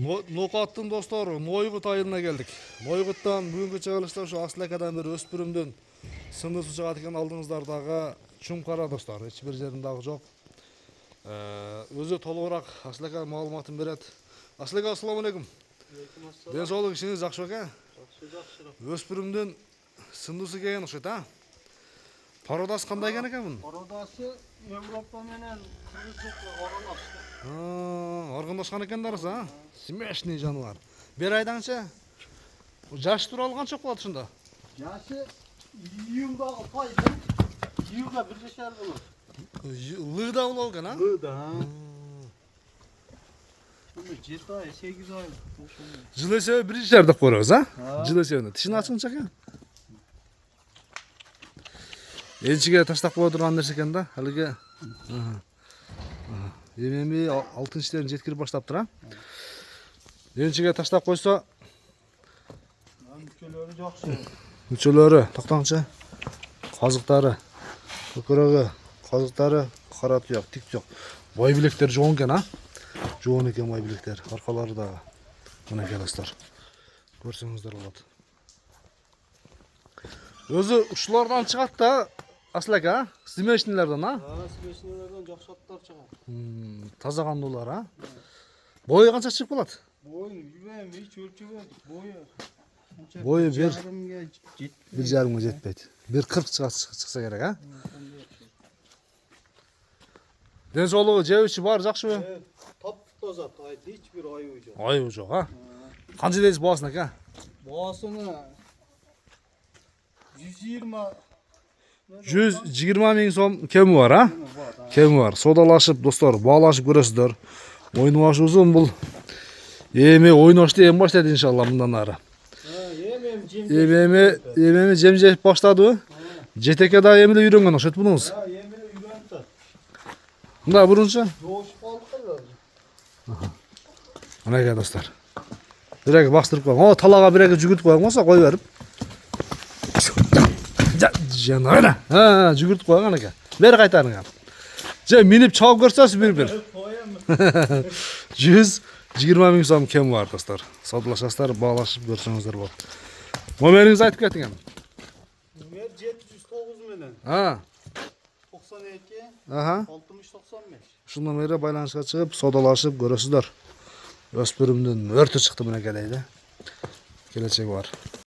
Noqаттın dostlar, Noygut ayına geldik. Noyguttan бүгүнкү чыгарылышта şu Aslakadan bir öspürümdün sındısı çıgat eken aldığınızlardağı Чумкара dostlar. Hiç bir жерinde жоқ. Өзü толығырақ Aslaka маалыматын берет. Aslaka, assalamu alaikum. Денсаулық işiniz жақсы екен? Өспүрүмдүн сындысы келген окшойт, а? Пародасы кандай экен бұның? Parodası Avrupa менен Кыргызстан аралашты. Аргындашкан экен дарысы, а? Смешный жануар. Бер айданча жаш тууралуу канча болот ушунда? Yaşı iyundagı payda iyunda bir yaşar bulur. Лыгда болобу экен, а? Bıda ha. Bunu 7 ay 8 ay boşanıyor. Жыл эсеби бир жер деп коебуз, а? Жыл эсебинде. Тишин ачкынча экен. Элчиге таштап кое турган нерсе экен да, алиги. Эми алтын иштерин жеткирип баштаптыр, а? Элчиге таштап койсо, Mükölleri жақсы. мүчөлөрү, токтоңчу. Казыктары, көкөрөгү, казыктары, кара туяк, тик туяк. Бой билектер жоон экен, а? Жоон экен бой билектер. Аркалары дагы. Мынакей достор. Көрсөңүздөр болот. Өзү ушулардан чыгат да, Aslaka, Смешнилерден, а? Смешнелерден жақсы аттар шығады. Таза кандуулар, а? Бою канча чыгып калат? Бойын билбейм, hiç өлчөбөдүк. Бою бир 1,5 жетпейт. 1,40 чыкса керек, а? Денсаулыгы, жебичи бар, жакшыбы? Таптаза, hiç bir ayığı жоқ. Айыбы жок, а? Канча дейсиз баасына, ака? Boğasını 120 миң сом кеми бар, а? Кеми бар. Содалашып, достор, баалашып көрөсүздөр. Ойнубаш узун бул. Эми ойношту эми баштайт иншалла мындан ары. Эми жем жеп баштадыбы? Жетеке да эми эле үйрөнгөн окшойт бунуңуз. Мында бурунча? Мынакей достор. Бирек бастырып коюң. О, талага бирек жүгүртүп коюң болсо кой берип. Жанара. Жүгүртүп коюң анакей. Бери кайтарыңар. Же минип чабып көрсөсүз бир-бир. 120 миң сом кем бар достор. Саудалашасыздар, баалашып көрсөңүздөр болот. Номериңиз айтып кетиң эми. Номер 709 менен. 92 6095. Ушул номерге байланышка чыгып, саудалашып көрөсүздөр. Өспүрүмдүн өртү чыкты мынакей дейли. Келечеги бар.